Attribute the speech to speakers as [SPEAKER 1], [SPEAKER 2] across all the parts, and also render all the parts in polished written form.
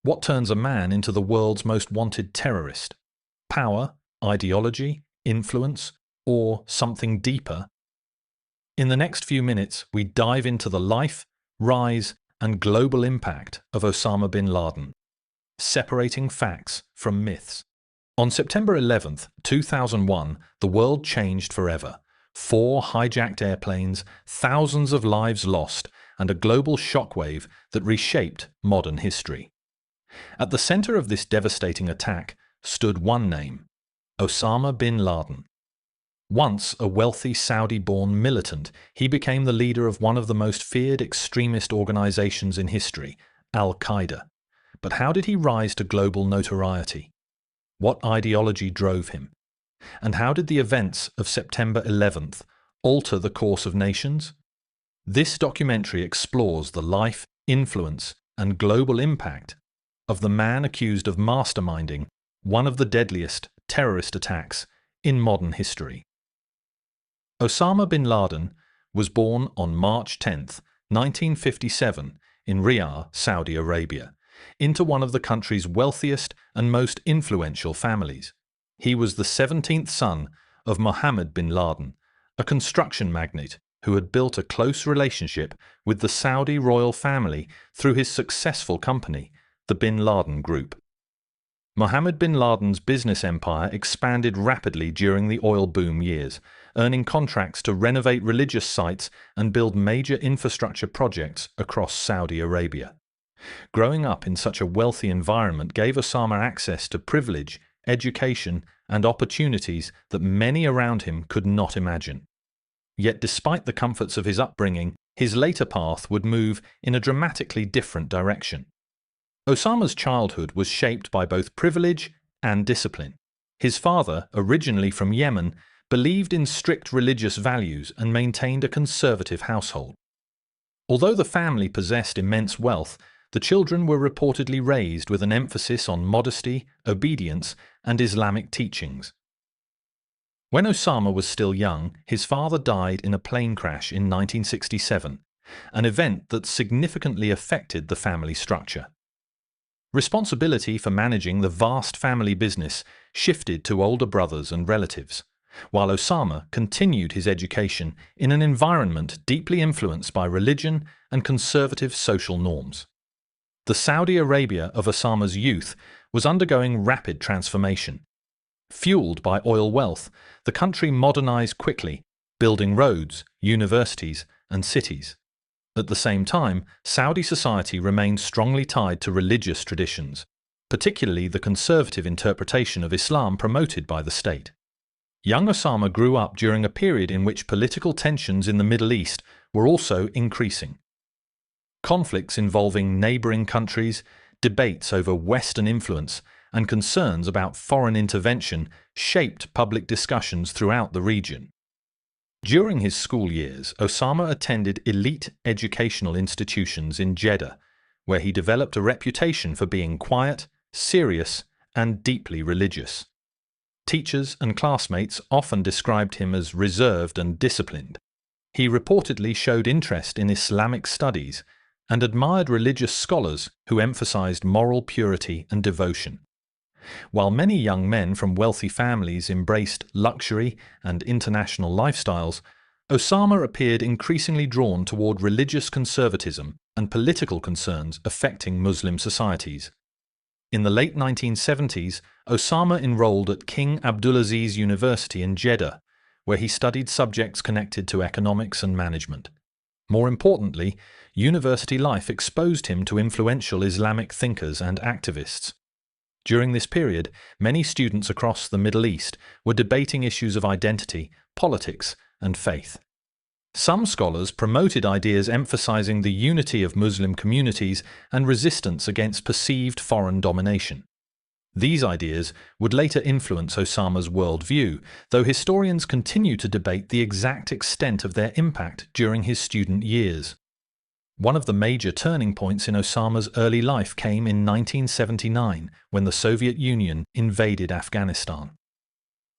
[SPEAKER 1] What turns a man into the world's most wanted terrorist? Power, ideology, influence, or something deeper? In the next few minutes, we dive into the life, rise, and global impact of Osama bin Laden, separating facts from myths. On September 11th, 2001, the world changed forever. 4 hijacked airplanes, thousands of lives lost, and a global shockwave that reshaped modern history. At the center of this devastating attack stood one name: Osama bin Laden. Once a wealthy Saudi-born militant, he became the leader of one of the most feared extremist organizations in history, Al-Qaeda. But how did he rise to global notoriety? What ideology drove him? And how did the events of September 11th alter the course of nations? This documentary explores the life, influence, and global impact of the man accused of masterminding one of the deadliest terrorist attacks in modern history. Osama bin Laden was born on March 10, 1957, in Riyadh, Saudi Arabia, into one of the country's wealthiest and most influential families. He was the 17th son of Mohammed bin Laden, a construction magnate who had built a close relationship with the Saudi royal family through his successful company, the Bin Laden Group. Mohammed bin Laden's business empire expanded rapidly during the oil boom years, earning contracts to renovate religious sites and build major infrastructure projects across Saudi Arabia. Growing up in such a wealthy environment gave Osama access to privilege, education, and opportunities that many around him could not imagine. Yet despite the comforts of his upbringing, his later path would move in a dramatically different direction. Osama's childhood was shaped by both privilege and discipline. His father, originally from Yemen, believed in strict religious values and maintained a conservative household. Although the family possessed immense wealth, the children were reportedly raised with an emphasis on modesty, obedience, and Islamic teachings. When Osama was still young, his father died in a plane crash in 1967, an event that significantly affected the family structure. Responsibility for managing the vast family business shifted to older brothers and relatives, while Osama continued his education in an environment deeply influenced by religion and conservative social norms. The Saudi Arabia of Osama's youth was undergoing rapid transformation. Fueled by oil wealth, the country modernized quickly, building roads, universities, and cities. At the same time, Saudi society remained strongly tied to religious traditions, particularly the conservative interpretation of Islam promoted by the state. Young Osama grew up during a period in which political tensions in the Middle East were also increasing. Conflicts involving neighboring countries, debates over Western influence, and concerns about foreign intervention shaped public discussions throughout the region. During his school years, Osama attended elite educational institutions in Jeddah, where he developed a reputation for being quiet, serious, and deeply religious. Teachers and classmates often described him as reserved and disciplined. He reportedly showed interest in Islamic studies and admired religious scholars who emphasized moral purity and devotion. While many young men from wealthy families embraced luxury and international lifestyles, Osama appeared increasingly drawn toward religious conservatism and political concerns affecting Muslim societies. In the late 1970s, Osama enrolled at King Abdulaziz University in Jeddah, where he studied subjects connected to economics and management. More importantly, university life exposed him to influential Islamic thinkers and activists. During this period, many students across the Middle East were debating issues of identity, politics, and faith. Some scholars promoted ideas emphasizing the unity of Muslim communities and resistance against perceived foreign domination. These ideas would later influence Osama's worldview, though historians continue to debate the exact extent of their impact during his student years. One of the major turning points in Osama's early life came in 1979, when the Soviet Union invaded Afghanistan.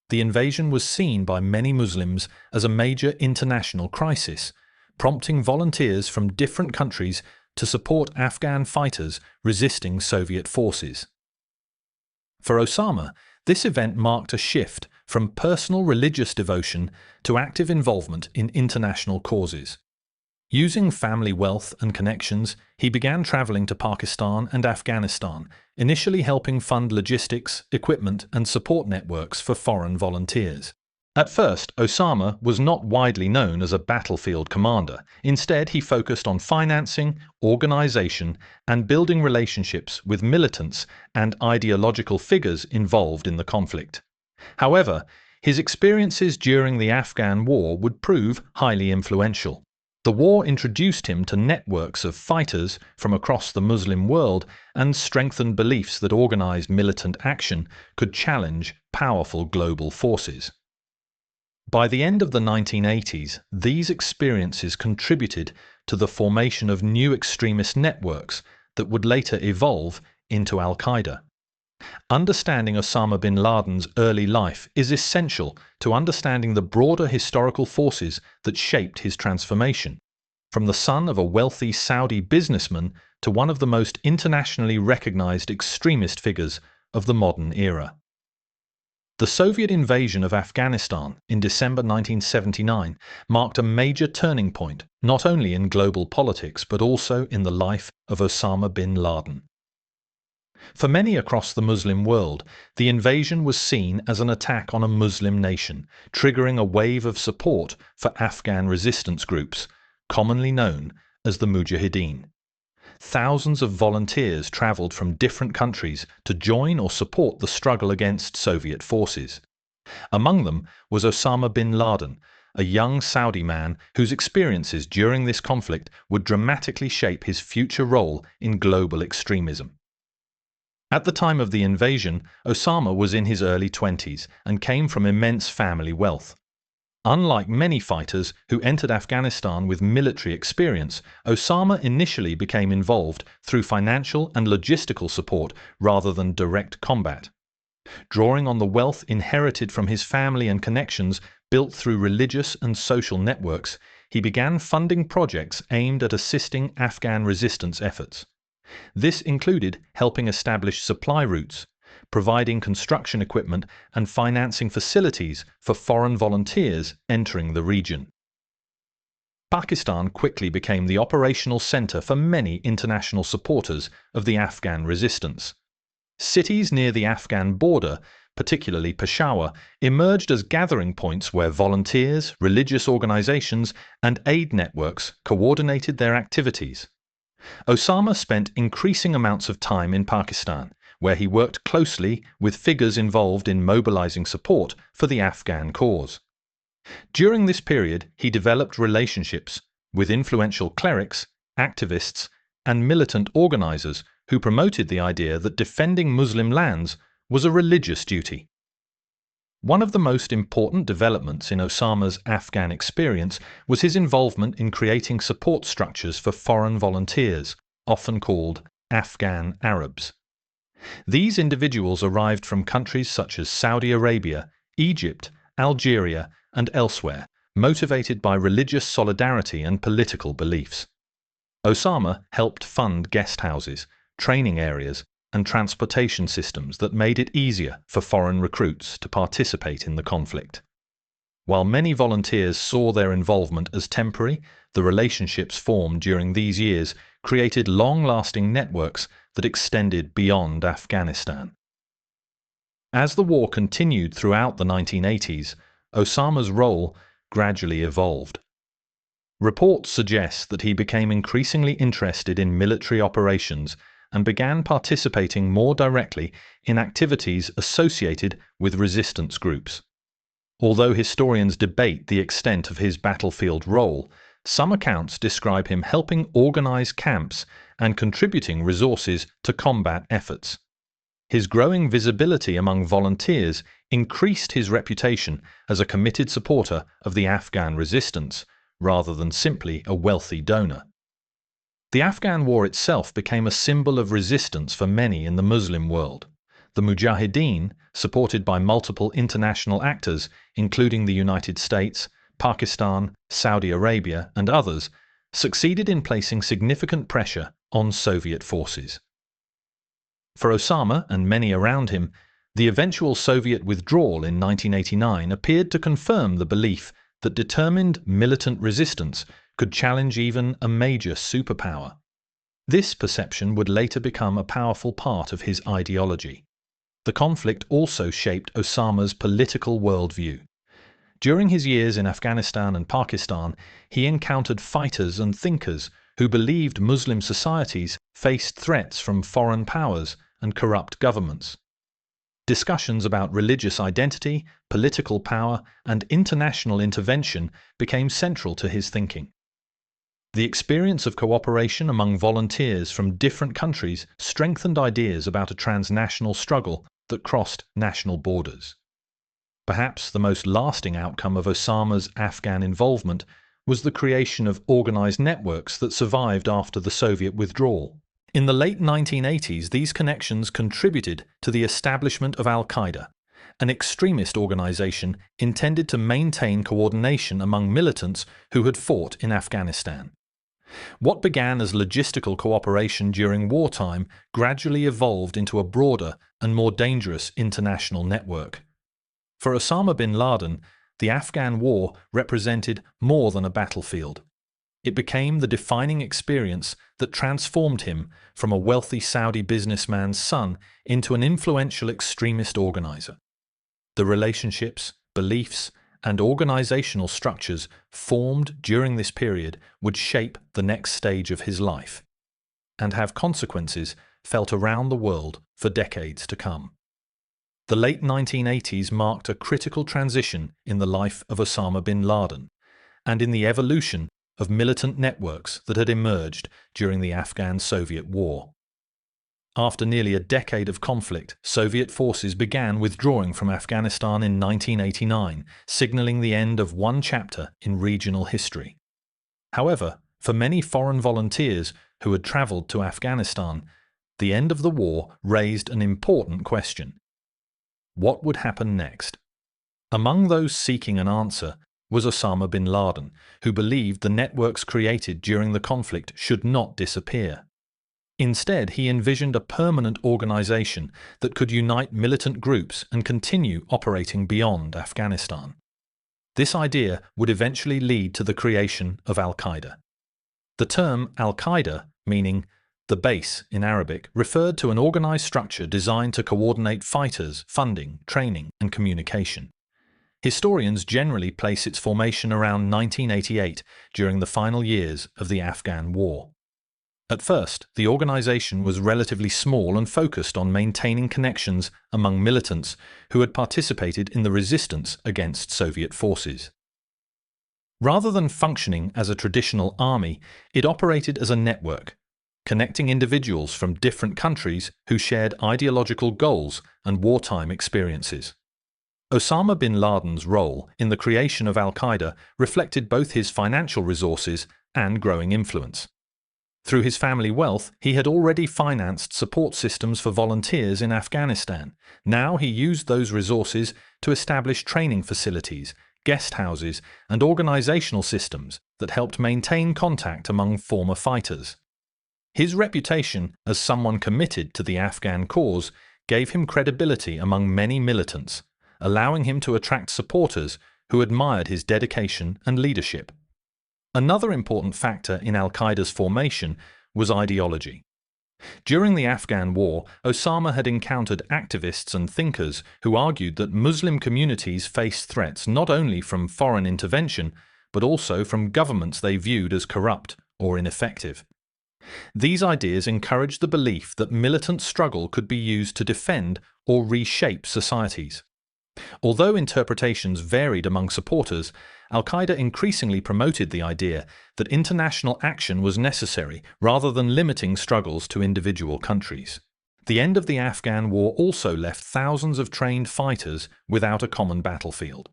[SPEAKER 1] The invasion was seen by many Muslims as a major international crisis, prompting volunteers from different countries to support Afghan fighters resisting Soviet forces. For Osama, this event marked a shift from personal religious devotion to active involvement in international causes. Using family wealth and connections, he began traveling to Pakistan and Afghanistan, initially helping fund logistics, equipment, and support networks for foreign volunteers. At first, Osama was not widely known as a battlefield commander. Instead, he focused on financing, organization, and building relationships with militants and ideological figures involved in the conflict. However, his experiences during the Afghan war would prove highly influential. The war introduced him to networks of fighters from across the Muslim world and strengthened beliefs that organized militant action could challenge powerful global forces. By the end of the 1980s, these experiences contributed to the formation of new extremist networks that would later evolve into Al-Qaeda. Understanding Osama bin Laden's early life is essential to understanding the broader historical forces that shaped his transformation, from the son of a wealthy Saudi businessman to one of the most internationally recognized extremist figures of the modern era. The Soviet invasion of Afghanistan in December 1979 marked a major turning point, not only in global politics but also in the life of Osama bin Laden. For many across the Muslim world, the invasion was seen as an attack on a Muslim nation, triggering a wave of support for Afghan resistance groups, commonly known as the Mujahideen. Thousands of volunteers traveled from different countries to join or support the struggle against Soviet forces. Among them was Osama bin Laden, a young Saudi man whose experiences during this conflict would dramatically shape his future role in global extremism. At the time of the invasion, Osama was in his early 20s and came from immense family wealth. Unlike many fighters who entered Afghanistan with military experience, Osama initially became involved through financial and logistical support rather than direct combat. Drawing on the wealth inherited from his family and connections built through religious and social networks, he began funding projects aimed at assisting Afghan resistance efforts. This included helping establish supply routes, providing construction equipment and financing facilities for foreign volunteers entering the region. Pakistan quickly became the operational center for many international supporters of the Afghan resistance. Cities near the Afghan border, particularly Peshawar, emerged as gathering points where volunteers, religious organizations, and aid networks coordinated their activities. Osama spent increasing amounts of time in Pakistan, where he worked closely with figures involved in mobilizing support for the Afghan cause. During this period, he developed relationships with influential clerics, activists, and militant organizers who promoted the idea that defending Muslim lands was a religious duty. One of the most important developments in Osama's Afghan experience was his involvement in creating support structures for foreign volunteers, often called Afghan Arabs. These individuals arrived from countries such as Saudi Arabia, Egypt, Algeria, and elsewhere, motivated by religious solidarity and political beliefs. Osama helped fund guest houses, training areas, and transportation systems that made it easier for foreign recruits to participate in the conflict. While many volunteers saw their involvement as temporary, the relationships formed during these years created long-lasting networks that extended beyond Afghanistan. As the war continued throughout the 1980s, Osama's role gradually evolved. Reports suggest that he became increasingly interested in military operations and began participating more directly in activities associated with resistance groups. Although historians debate the extent of his battlefield role, some accounts describe him helping organize camps and contributing resources to combat efforts. His growing visibility among volunteers increased his reputation as a committed supporter of the Afghan resistance, rather than simply a wealthy donor. The Afghan war itself became a symbol of resistance for many in the Muslim world. The Mujahideen, supported by multiple international actors, including the United States, Pakistan, Saudi Arabia, and others, succeeded in placing significant pressure on Soviet forces. For Osama and many around him, the eventual Soviet withdrawal in 1989 appeared to confirm the belief that determined militant resistance could challenge even a major superpower. This perception would later become a powerful part of his ideology. The conflict also shaped Osama's political worldview. During his years in Afghanistan and Pakistan, he encountered fighters and thinkers who believed Muslim societies faced threats from foreign powers and corrupt governments. Discussions about religious identity, political power, and international intervention became central to his thinking. The experience of cooperation among volunteers from different countries strengthened ideas about a transnational struggle that crossed national borders. Perhaps the most lasting outcome of Osama's Afghan involvement was the creation of organized networks that survived after the Soviet withdrawal. In the late 1980s, these connections contributed to the establishment of Al-Qaeda, an extremist organization intended to maintain coordination among militants who had fought in Afghanistan. What began as logistical cooperation during wartime gradually evolved into a broader and more dangerous international network. For Osama bin Laden, the Afghan war represented more than a battlefield. It became the defining experience that transformed him from a wealthy Saudi businessman's son into an influential extremist organizer. The relationships, beliefs, and organizational structures formed during this period would shape the next stage of his life and have consequences felt around the world for decades to come. The late 1980s marked a critical transition in the life of Osama bin Laden and in the evolution of militant networks that had emerged during the Afghan-Soviet War. After nearly a decade of conflict, Soviet forces began withdrawing from Afghanistan in 1989, signaling the end of one chapter in regional history. However, for many foreign volunteers who had traveled to Afghanistan, the end of the war raised an important question. What would happen next? Among those seeking an answer was Osama bin Laden, who believed the networks created during the conflict should not disappear. Instead, he envisioned a permanent organization that could unite militant groups and continue operating beyond Afghanistan. This idea would eventually lead to the creation of Al-Qaeda. The term Al-Qaeda, meaning the base in Arabic, referred to an organized structure designed to coordinate fighters, funding, training, and communication. Historians generally place its formation around 1988, during the final years of the Afghan War. At first, the organization was relatively small and focused on maintaining connections among militants who had participated in the resistance against Soviet forces. Rather than functioning as a traditional army, it operated as a network, connecting individuals from different countries who shared ideological goals and wartime experiences. Osama bin Laden's role in the creation of Al-Qaeda reflected both his financial resources and growing influence. Through his family wealth, he had already financed support systems for volunteers in Afghanistan. Now he used those resources to establish training facilities, guest houses, and organizational systems that helped maintain contact among former fighters. His reputation as someone committed to the Afghan cause gave him credibility among many militants, allowing him to attract supporters who admired his dedication and leadership. Another important factor in Al-Qaeda's formation was ideology. During the Afghan War, Osama had encountered activists and thinkers who argued that Muslim communities faced threats not only from foreign intervention, but also from governments they viewed as corrupt or ineffective. These ideas encouraged the belief that militant struggle could be used to defend or reshape societies. Although interpretations varied among supporters, Al-Qaeda increasingly promoted the idea that international action was necessary rather than limiting struggles to individual countries. The end of the Afghan war also left thousands of trained fighters without a common battlefield.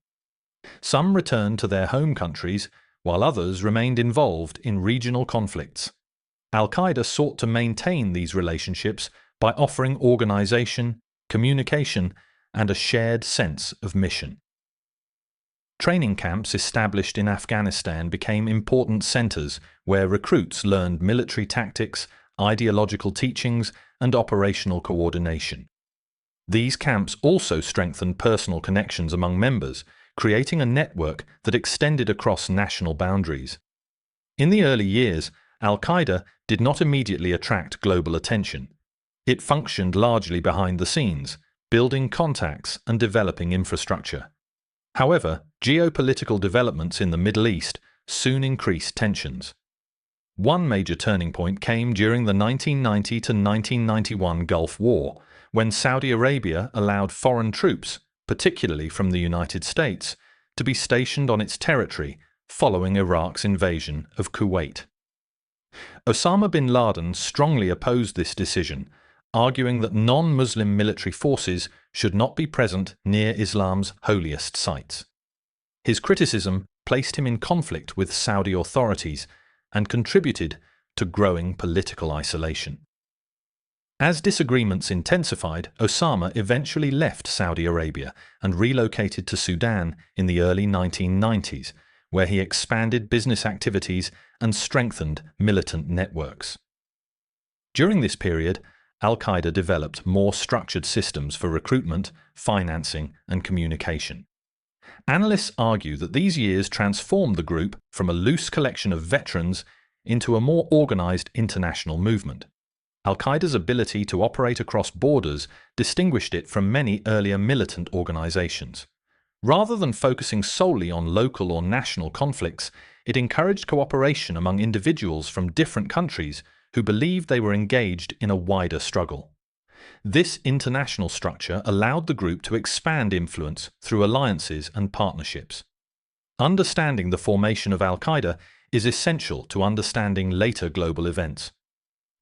[SPEAKER 1] Some returned to their home countries, while others remained involved in regional conflicts. Al-Qaeda sought to maintain these relationships by offering organization, communication, and a shared sense of mission. Training camps established in Afghanistan became important centers where recruits learned military tactics, ideological teachings, and operational coordination. These camps also strengthened personal connections among members, creating a network that extended across national boundaries. In the early years, Al-Qaeda did not immediately attract global attention. It functioned largely behind the scenes, building contacts and developing infrastructure. However, geopolitical developments in the Middle East soon increased tensions. One major turning point came during the 1990 to 1991 Gulf War, when Saudi Arabia allowed foreign troops, particularly from the United States, to be stationed on its territory following Iraq's invasion of Kuwait. Osama bin Laden strongly opposed this decision, arguing that non-Muslim military forces should not be present near Islam's holiest sites. His criticism placed him in conflict with Saudi authorities and contributed to growing political isolation. As disagreements intensified, Osama eventually left Saudi Arabia and relocated to Sudan in the early 1990s, where he expanded business activities and strengthened militant networks. During this period, Al-Qaeda developed more structured systems for recruitment, financing, and communication. Analysts argue that these years transformed the group from a loose collection of veterans into a more organized international movement. Al-Qaeda's ability to operate across borders distinguished it from many earlier militant organizations. Rather than focusing solely on local or national conflicts, it encouraged cooperation among individuals from different countries who believed they were engaged in a wider struggle. This international structure allowed the group to expand influence through alliances and partnerships. Understanding the formation of Al-Qaeda is essential to understanding later global events.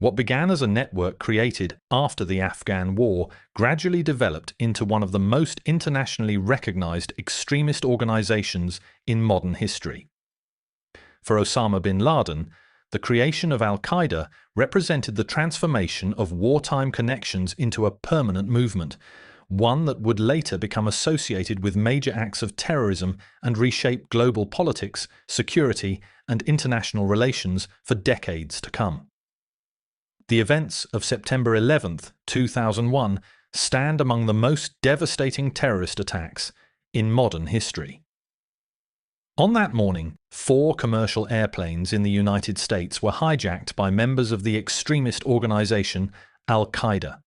[SPEAKER 1] What began as a network created after the Afghan War gradually developed into one of the most internationally recognized extremist organizations in modern history. For Osama bin Laden, the creation of Al-Qaeda represented the transformation of wartime connections into a permanent movement, one that would later become associated with major acts of terrorism and reshape global politics, security, and international relations for decades to come. The events of September 11, 2001 stand among the most devastating terrorist attacks in modern history. On that morning, 4 commercial airplanes in the United States were hijacked by members of the extremist organization Al-Qaeda,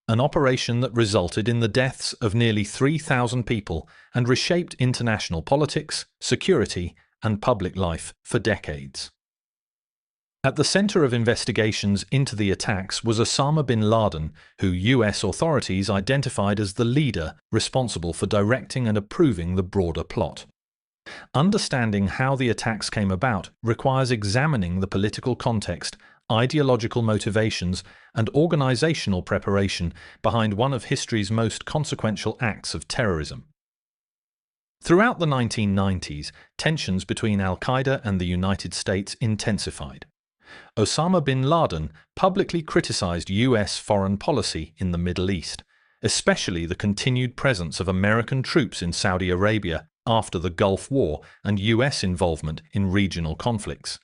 [SPEAKER 1] an operation that resulted in the deaths of nearly 3,000 people and reshaped international politics, security, and public life for decades. At the center of investigations into the attacks was Osama bin Laden, who US authorities identified as the leader responsible for directing and approving the broader plot. Understanding how the attacks came about requires examining the political context, ideological motivations, and organizational preparation behind one of history's most consequential acts of terrorism. Throughout the 1990s, tensions between Al-Qaeda and the United States intensified. Osama bin Laden publicly criticized US foreign policy in the Middle East, especially the continued presence of American troops in Saudi Arabia after the Gulf War and US involvement in regional conflicts.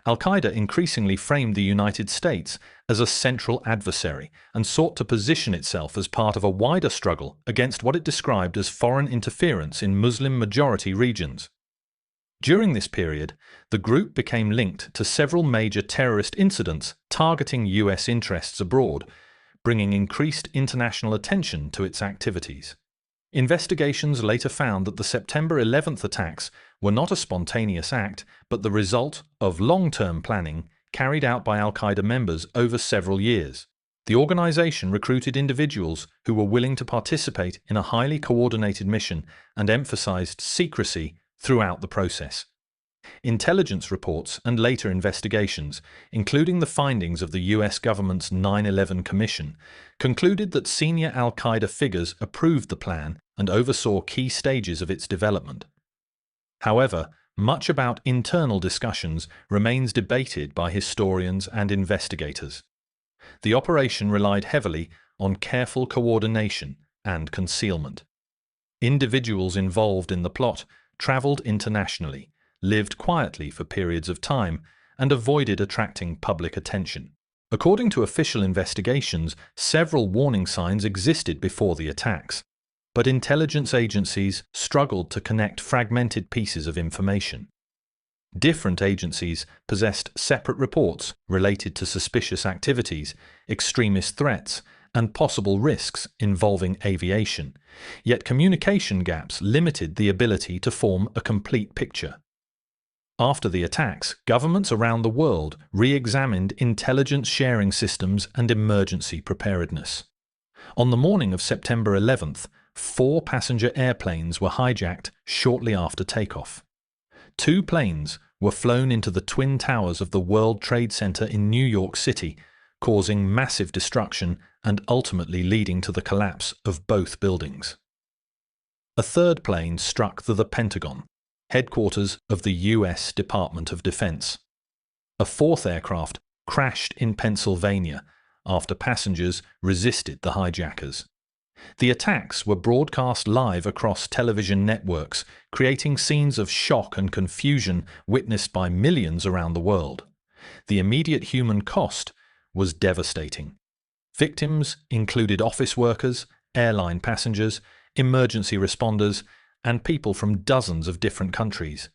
[SPEAKER 1] Al-Qaeda increasingly framed the United States as a central adversary and sought to position itself as part of a wider struggle against what it described as foreign interference in Muslim-majority regions. During this period, the group became linked to several major terrorist incidents targeting US interests abroad, bringing increased international attention to its activities. Investigations later found that the September 11th attacks were not a spontaneous act, but the result of long-term planning carried out by Al-Qaeda members over several years. The organization recruited individuals who were willing to participate in a highly coordinated mission and emphasized secrecy throughout the process. Intelligence reports and later investigations, including the findings of the US government's 9/11 Commission, concluded that senior Al-Qaeda figures approved the plan and oversaw key stages of its development. However, much about internal discussions remains debated by historians and investigators. The operation relied heavily on careful coordination and concealment. Individuals involved in the plot traveled internationally, lived quietly for periods of time, and avoided attracting public attention. According to official investigations, several warning signs existed before the attacks, but intelligence agencies struggled to connect fragmented pieces of information. Different agencies possessed separate reports related to suspicious activities, extremist threats, and possible risks involving aviation, yet communication gaps limited the ability to form a complete picture. After the attacks, governments around the world re-examined intelligence sharing systems and emergency preparedness. On the morning of September 11th, 4 passenger airplanes were hijacked shortly after takeoff. 2 planes were flown into the Twin Towers of the World Trade Center in New York City, causing massive destruction and ultimately leading to the collapse of both buildings. A 3rd plane struck the Pentagon, headquarters of the U.S. Department of Defense. A 4th aircraft crashed in Pennsylvania after passengers resisted the hijackers. The attacks were broadcast live across television networks, creating scenes of shock and confusion witnessed by millions around the world. The immediate human cost was devastating. Victims included office workers, airline passengers, emergency responders, and people from dozens of different countries.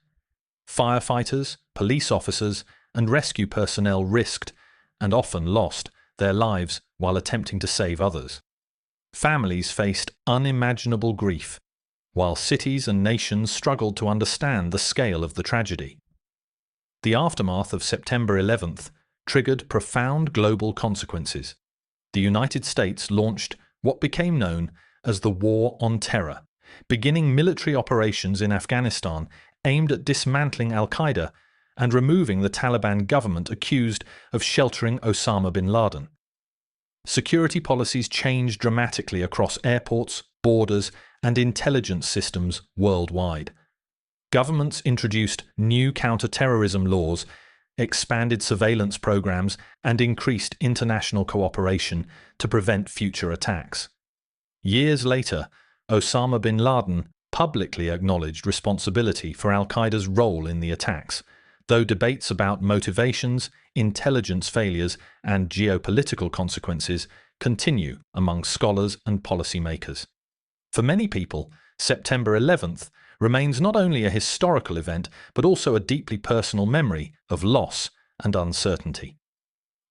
[SPEAKER 1] Firefighters, police officers, and rescue personnel risked, and often lost, their lives while attempting to save others. Families faced unimaginable grief, while cities and nations struggled to understand the scale of the tragedy. The aftermath of September 11th triggered profound global consequences. The United States launched what became known as the War on Terror, beginning military operations in Afghanistan aimed at dismantling Al-Qaeda and removing the Taliban government accused of sheltering Osama bin Laden. Security policies changed dramatically across airports, borders, and intelligence systems worldwide. Governments introduced new counter-terrorism laws, expanded surveillance programs, and increased international cooperation to prevent future attacks. Years later, Osama bin Laden publicly acknowledged responsibility for Al-Qaeda's role in the attacks, though debates about motivations, intelligence failures, and geopolitical consequences continue among scholars and policymakers. For many people, September 11th remains not only a historical event, but also a deeply personal memory of loss and uncertainty.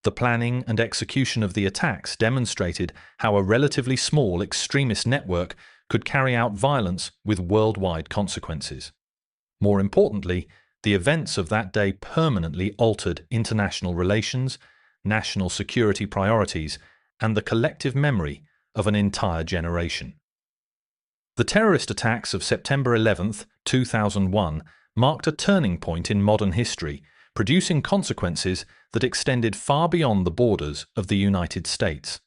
[SPEAKER 1] The planning and execution of the attacks demonstrated how a relatively small extremist network could carry out violence with worldwide consequences. More importantly, the events of that day permanently altered international relations, national security priorities, and the collective memory of an entire generation. The terrorist attacks of September 11th, 2001 marked a turning point in modern history, producing consequences that extended far beyond the borders of the United States.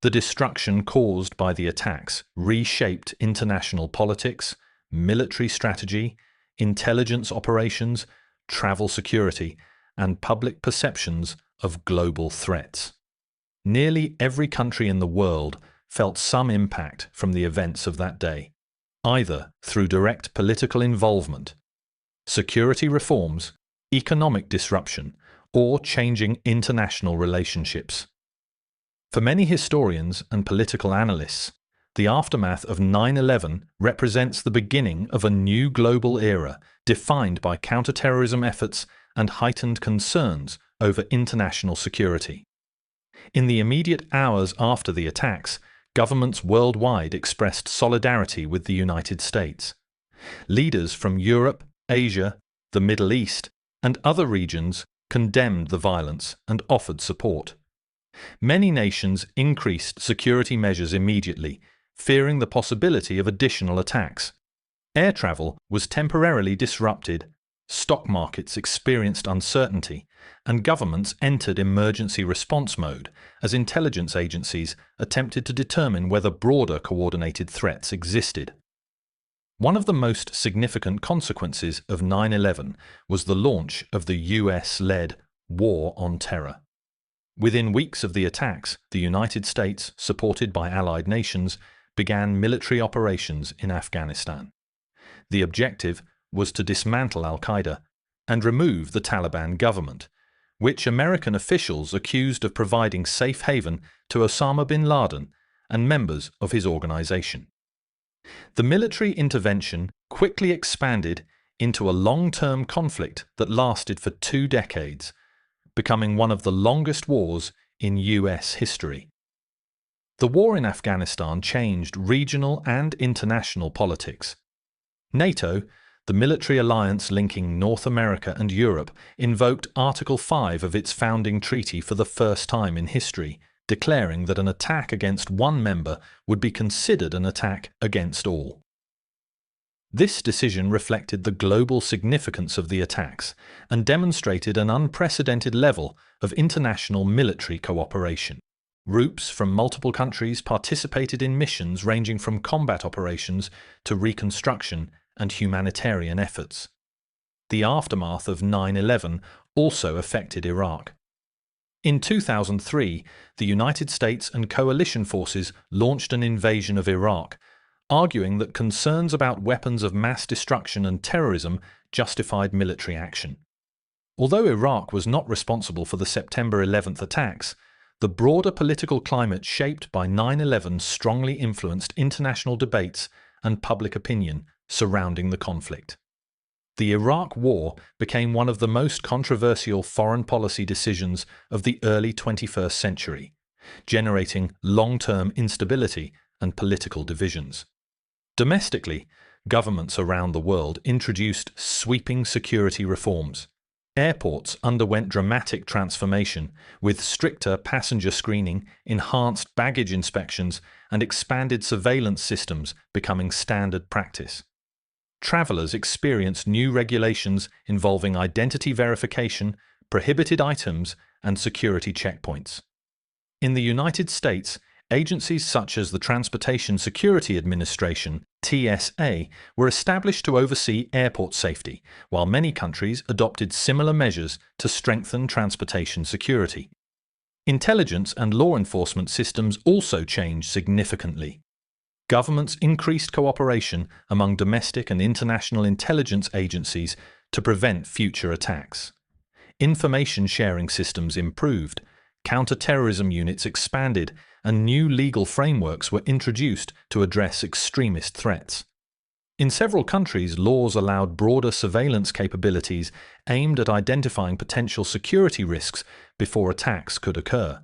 [SPEAKER 1] The destruction caused by the attacks reshaped international politics, military strategy, intelligence operations, travel security, and public perceptions of global threats. Nearly every country in the world felt some impact from the events of that day, either through direct political involvement, security reforms, economic disruption, or changing international relationships. For many historians and political analysts, the aftermath of 9/11 represents the beginning of a new global era defined by counterterrorism efforts and heightened concerns over international security. In the immediate hours after the attacks, governments worldwide expressed solidarity with the United States. Leaders from Europe, Asia, the Middle East, and other regions condemned the violence and offered support. Many nations increased security measures immediately, fearing the possibility of additional attacks. Air travel was temporarily disrupted, stock markets experienced uncertainty, and governments entered emergency response mode as intelligence agencies attempted to determine whether broader coordinated threats existed. One of the most significant consequences of 9/11 was the launch of the US-led War on Terror. Within weeks of the attacks, the United States, supported by allied nations, began military operations in Afghanistan. The objective was to dismantle Al-Qaeda and remove the Taliban government, which American officials accused of providing safe haven to Osama bin Laden and members of his organization. The military intervention quickly expanded into a long-term conflict that lasted for 2 decades, becoming one of the longest wars in US history. The war in Afghanistan changed regional and international politics. NATO, the military alliance linking North America and Europe, invoked Article 5 of its founding treaty for the first time in history, declaring that an attack against one member would be considered an attack against all. This decision reflected the global significance of the attacks and demonstrated an unprecedented level of international military cooperation. Groups from multiple countries participated in missions ranging from combat operations to reconstruction and humanitarian efforts. The aftermath of 9/11 also affected Iraq. In 2003, the United States and coalition forces launched an invasion of Iraq, arguing that concerns about weapons of mass destruction and terrorism justified military action. Although Iraq was not responsible for the September 11th attacks, the broader political climate shaped by 9/11 strongly influenced international debates and public opinion surrounding the conflict. The Iraq War became one of the most controversial foreign policy decisions of the early 21st century, generating long-term instability and political divisions. Domestically, governments around the world introduced sweeping security reforms. Airports underwent dramatic transformation, with stricter passenger screening, enhanced baggage inspections, and expanded surveillance systems becoming standard practice. Travelers experienced new regulations involving identity verification, prohibited items, and security checkpoints. In the United States, agencies such as the Transportation Security Administration, TSA, were established to oversee airport safety, while many countries adopted similar measures to strengthen transportation security. Intelligence and law enforcement systems also changed significantly. Governments increased cooperation among domestic and international intelligence agencies to prevent future attacks. Information sharing systems improved, counter-terrorism units expanded, and new legal frameworks were introduced to address extremist threats. In several countries, laws allowed broader surveillance capabilities aimed at identifying potential security risks before attacks could occur.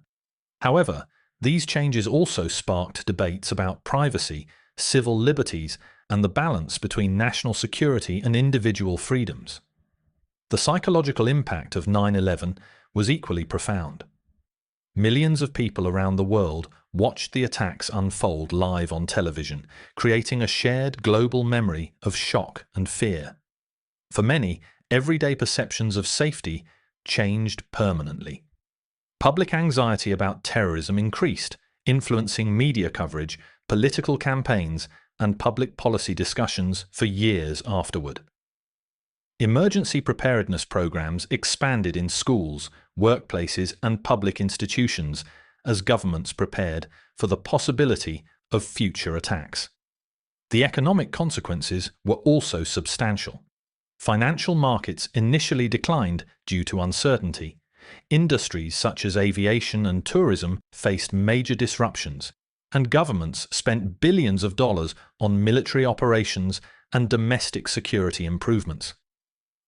[SPEAKER 1] However, these changes also sparked debates about privacy, civil liberties, and the balance between national security and individual freedoms. The psychological impact of 9/11 was equally profound. Millions of people around the world watched the attacks unfold live on television, creating a shared global memory of shock and fear. For many, everyday perceptions of safety changed permanently. Public anxiety about terrorism increased, influencing media coverage, political campaigns, and public policy discussions for years afterward. Emergency preparedness programs expanded in schools, workplaces, and public institutions as governments prepared for the possibility of future attacks. The economic consequences were also substantial. Financial markets initially declined due to uncertainty. Industries such as aviation and tourism faced major disruptions, and governments spent billions of dollars on military operations and domestic security improvements.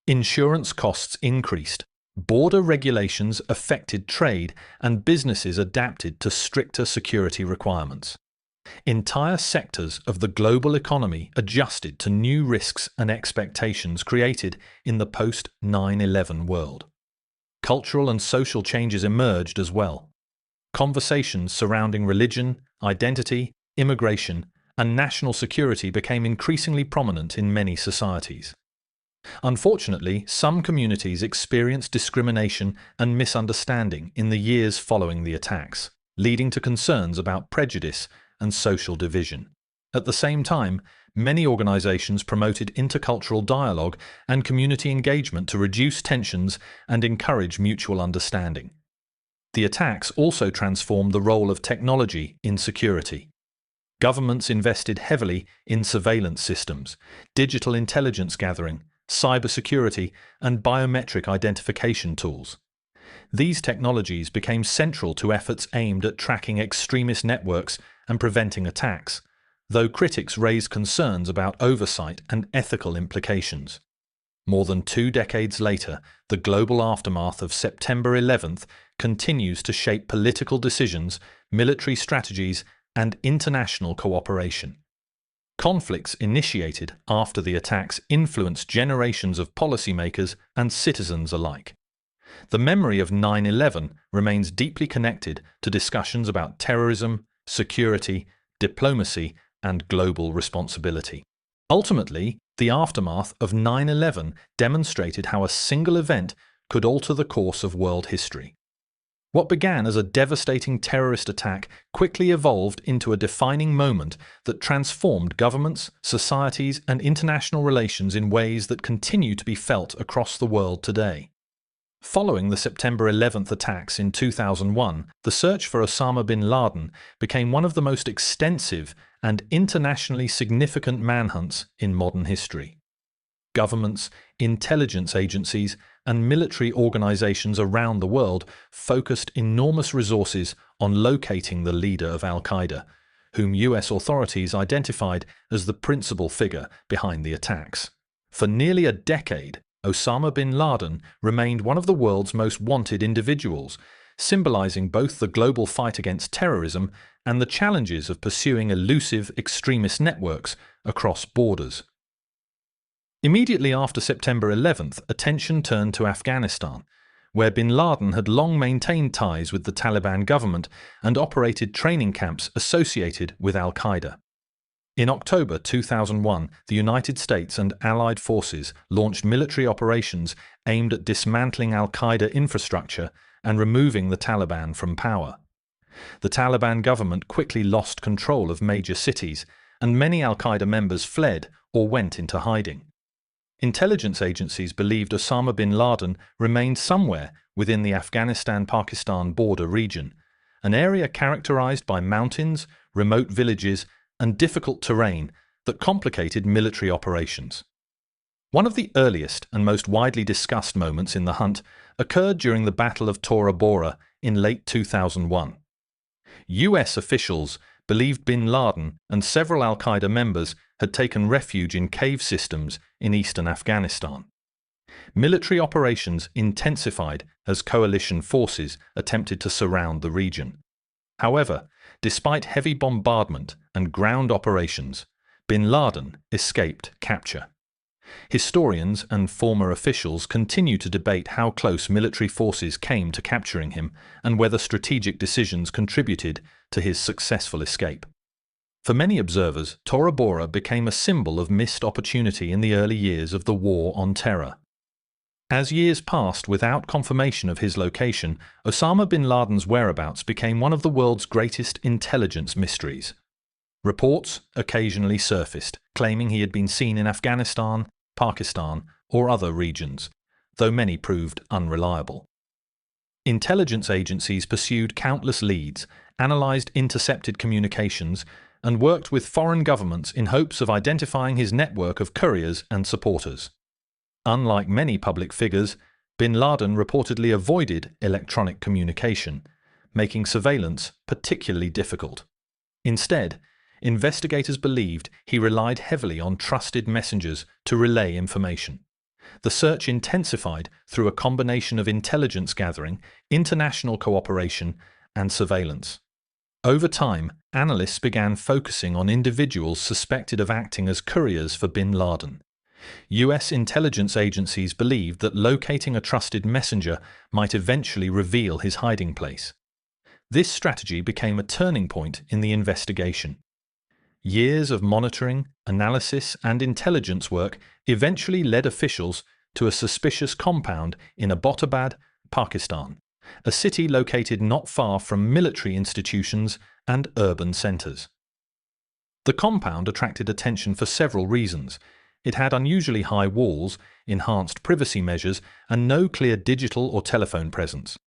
[SPEAKER 1] Insurance costs increased, border regulations affected trade, and businesses adapted to stricter security requirements. Entire sectors of the global economy adjusted to new risks and expectations created in the post-9/11 world. Cultural and social changes emerged as well. Conversations surrounding religion, identity, immigration, and national security became increasingly prominent in many societies. Unfortunately, some communities experienced discrimination and misunderstanding in the years following the attacks, leading to concerns about prejudice and social division. At the same time, many organizations promoted intercultural dialogue and community engagement to reduce tensions and encourage mutual understanding. The attacks also transformed the role of technology in security. Governments invested heavily in surveillance systems, digital intelligence gathering, cybersecurity, and biometric identification tools. These technologies became central to efforts aimed at tracking extremist networks and preventing attacks, though critics raised concerns about oversight and ethical implications. More than 2 decades later, the global aftermath of September 11th continues to shape political decisions, military strategies, and international cooperation. Conflicts initiated after the attacks influenced generations of policymakers and citizens alike. The memory of 9/11 remains deeply connected to discussions about terrorism, security, diplomacy, and global responsibility. Ultimately, the aftermath of 9/11 demonstrated how a single event could alter the course of world history. What began as a devastating terrorist attack quickly evolved into a defining moment that transformed governments, societies, and international relations in ways that continue to be felt across the world today. Following the September 11th attacks in 2001, the search for Osama bin Laden became one of the most extensive and internationally significant manhunts in modern history. Governments, intelligence agencies, and military organizations around the world focused enormous resources on locating the leader of Al-Qaeda, whom US authorities identified as the principal figure behind the attacks. For nearly a decade, Osama bin Laden remained one of the world's most wanted individuals, symbolizing both the global fight against terrorism and the challenges of pursuing elusive extremist networks across borders. Immediately after September 11th, attention turned to Afghanistan, where bin Laden had long maintained ties with the Taliban government and operated training camps associated with Al-Qaeda. In October 2001, the United States and Allied forces launched military operations aimed at dismantling Al-Qaeda infrastructure and removing the Taliban from power. The Taliban government quickly lost control of major cities, and many Al-Qaeda members fled or went into hiding. Intelligence agencies believed Osama bin Laden remained somewhere within the Afghanistan-Pakistan border region, an area characterized by mountains, remote villages, and difficult terrain that complicated military operations. One of the earliest and most widely discussed moments in the hunt occurred during the Battle of Tora Bora in late 2001. US officials believed bin Laden and several Al-Qaeda members had taken refuge in cave systems in eastern Afghanistan. Military operations intensified as coalition forces attempted to surround the region. However, despite heavy bombardment and ground operations, bin Laden escaped capture. Historians and former officials continue to debate how close military forces came to capturing him and whether strategic decisions contributed to his successful escape. For many observers, Tora Bora became a symbol of missed opportunity in the early years of the war on terror. As years passed without confirmation of his location, Osama bin Laden's whereabouts became one of the world's greatest intelligence mysteries. Reports occasionally surfaced, claiming he had been seen in Afghanistan, Pakistan, or other regions, though many proved unreliable. Intelligence agencies pursued countless leads, analyzed intercepted communications, and worked with foreign governments in hopes of identifying his network of couriers and supporters. Unlike many public figures, bin Laden reportedly avoided electronic communication, making surveillance particularly difficult. Instead, investigators believed he relied heavily on trusted messengers to relay information. The search intensified through a combination of intelligence gathering, international cooperation, and surveillance. Over time, analysts began focusing on individuals suspected of acting as couriers for bin Laden. US intelligence agencies believed that locating a trusted messenger might eventually reveal his hiding place. This strategy became a turning point in the investigation. Years of monitoring, analysis, and intelligence work eventually led officials to a suspicious compound in Abbottabad, Pakistan, a city located not far from military institutions and urban centers. The compound attracted attention for several reasons. It had unusually high walls, enhanced privacy measures, and no clear digital or telephone presence.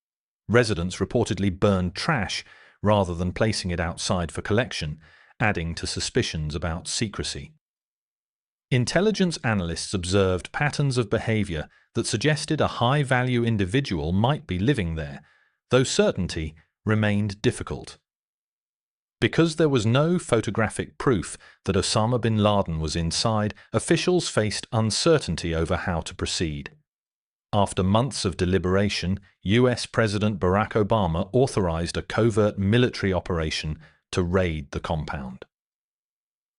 [SPEAKER 1] Residents reportedly burned trash rather than placing it outside for collection, adding to suspicions about secrecy. Intelligence analysts observed patterns of behavior that suggested a high-value individual might be living there, though certainty remained difficult. Because there was no photographic proof that Osama bin Laden was inside, officials faced uncertainty over how to proceed. After months of deliberation, US President Barack Obama authorized a covert military operation to raid the compound.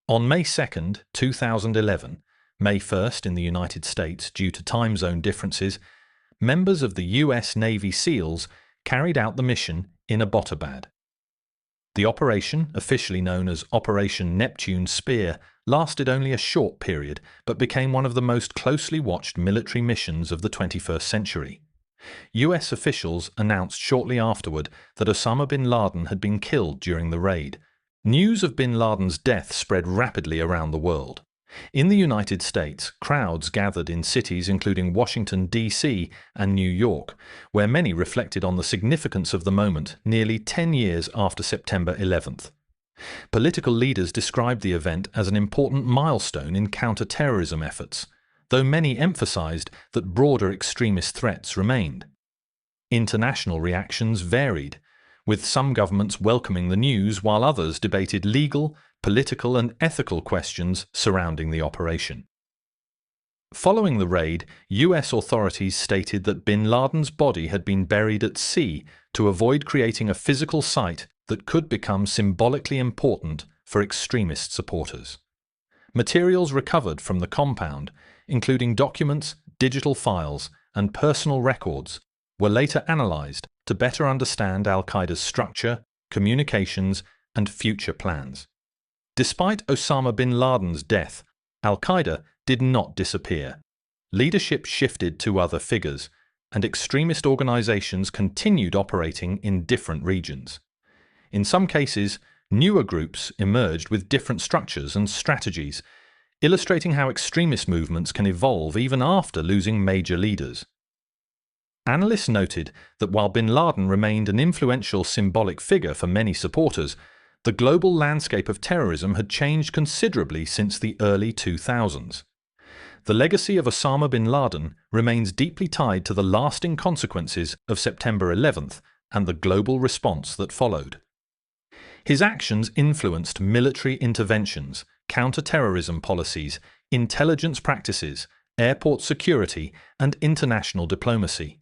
[SPEAKER 1] On May 2, 2011, May 1st in the United States due to time zone differences, members of the US Navy SEALs carried out the mission in Abbottabad. The operation, officially known as Operation Neptune Spear, lasted only a short period but became one of the most closely watched military missions of the 21st century. US officials announced shortly afterward that Osama bin Laden had been killed during the raid. News of bin Laden's death spread rapidly around the world. In the United States, crowds gathered in cities including Washington, D.C. and New York, where many reflected on the significance of the moment nearly 10 years after September 11th. Political leaders described the event as an important milestone in counter-terrorism efforts, though many emphasized that broader extremist threats remained. International reactions varied, with some governments welcoming the news while others debated legal, political and ethical questions surrounding the operation. Following the raid, US authorities stated that bin Laden's body had been buried at sea to avoid creating a physical site that could become symbolically important for extremist supporters. Materials recovered from the compound, including documents, digital files, and personal records, were later analyzed to better understand Al-Qaeda's structure, communications, and future plans. Despite Osama bin Laden's death, Al-Qaeda did not disappear. Leadership shifted to other figures, and extremist organizations continued operating in different regions. In some cases, newer groups emerged with different structures and strategies, illustrating how extremist movements can evolve even after losing major leaders. Analysts noted that while bin Laden remained an influential symbolic figure for many supporters, the global landscape of terrorism had changed considerably since the early 2000s. The legacy of Osama bin Laden remains deeply tied to the lasting consequences of September 11th and the global response that followed. His actions influenced military interventions, counter-terrorism policies, intelligence practices, airport security, and international diplomacy.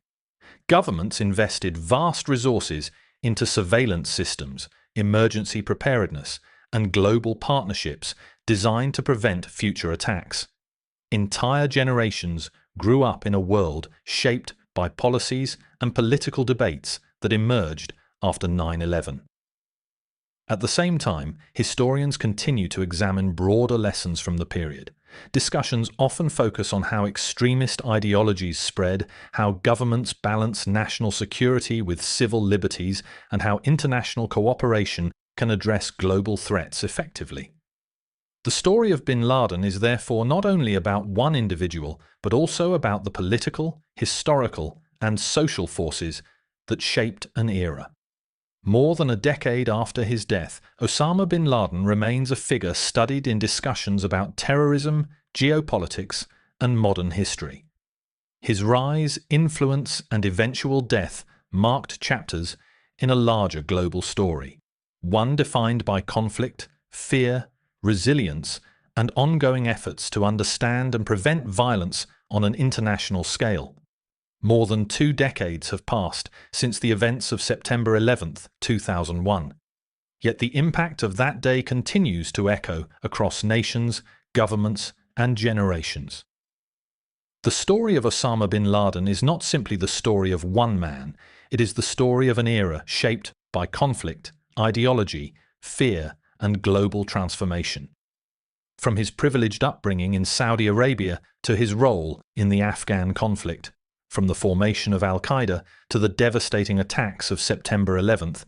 [SPEAKER 1] Governments invested vast resources into surveillance systems, emergency preparedness, and global partnerships designed to prevent future attacks. Entire generations grew up in a world shaped by policies and political debates that emerged after 9/11. At the same time, historians continue to examine broader lessons from the period. Discussions often focus on how extremist ideologies spread, how governments balance national security with civil liberties, and how international cooperation can address global threats effectively. The story of bin Laden is therefore not only about one individual, but also about the political, historical, and social forces that shaped an era. More than a decade after his death, Osama bin Laden remains a figure studied in discussions about terrorism, geopolitics, and modern history. His rise, influence, and eventual death marked chapters in a larger global story, one defined by conflict, fear, resilience, and ongoing efforts to understand and prevent violence on an international scale. More than 2 decades have passed since the events of September 11th, 2001. Yet the impact of that day continues to echo across nations, governments, and generations. The story of Osama bin Laden is not simply the story of one man, it is the story of an era shaped by conflict, ideology, fear, and global transformation. From his privileged upbringing in Saudi Arabia to his role in the Afghan conflict, from the formation of Al-Qaeda to the devastating attacks of September 11th,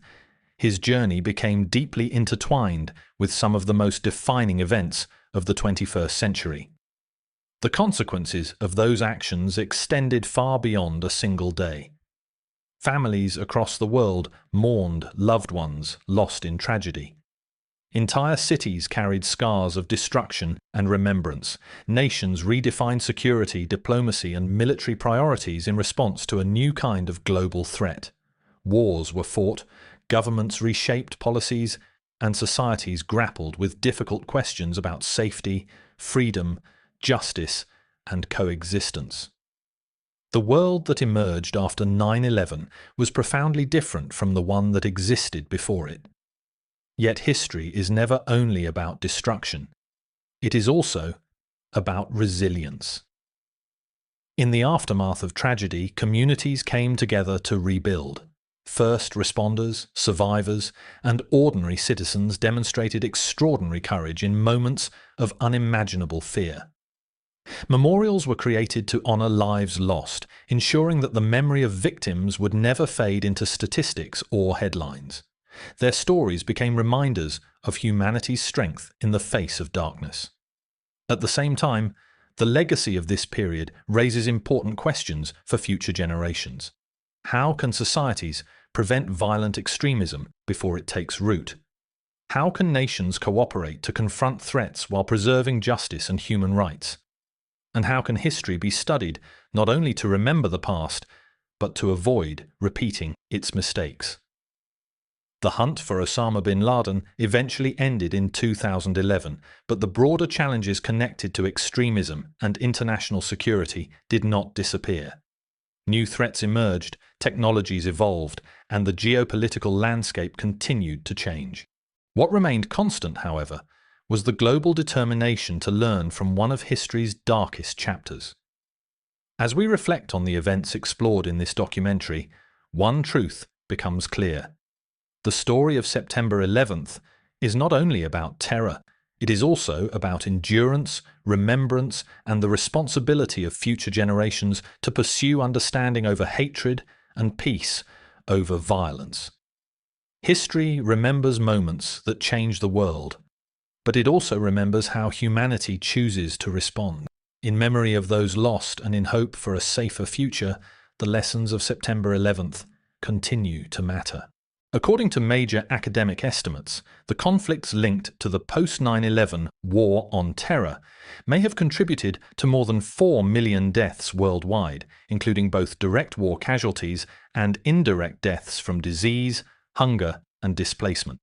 [SPEAKER 1] his journey became deeply intertwined with some of the most defining events of the 21st century. The consequences of those actions extended far beyond a single day. Families across the world mourned loved ones lost in tragedy. Entire cities carried scars of destruction and remembrance. Nations redefined security, diplomacy, and military priorities in response to a new kind of global threat. Wars were fought, governments reshaped policies, and societies grappled with difficult questions about safety, freedom, justice, and coexistence. The world that emerged after 9/11 was profoundly different from the one that existed before it. Yet history is never only about destruction. It is also about resilience. In the aftermath of tragedy, communities came together to rebuild. First responders, survivors, and ordinary citizens demonstrated extraordinary courage in moments of unimaginable fear. Memorials were created to honor lives lost, ensuring that the memory of victims would never fade into statistics or headlines. Their stories became reminders of humanity's strength in the face of darkness. At the same time, the legacy of this period raises important questions for future generations. How can societies prevent violent extremism before it takes root? How can nations cooperate to confront threats while preserving justice and human rights? And how can history be studied not only to remember the past, but to avoid repeating its mistakes? The hunt for Osama bin Laden eventually ended in 2011, but the broader challenges connected to extremism and international security did not disappear. New threats emerged, technologies evolved, and the geopolitical landscape continued to change. What remained constant, however, was the global determination to learn from one of history's darkest chapters. As we reflect on the events explored in this documentary, one truth becomes clear. The story of September 11th is not only about terror, it is also about endurance, remembrance, and the responsibility of future generations to pursue understanding over hatred and peace over violence. History remembers moments that change the world, but it also remembers how humanity chooses to respond. In memory of those lost and in hope for a safer future, the lessons of September 11th continue to matter. According to major academic estimates, the conflicts linked to the post-9/11 war on terror may have contributed to more than 4 million deaths worldwide, including both direct war casualties and indirect deaths from disease, hunger, and displacement.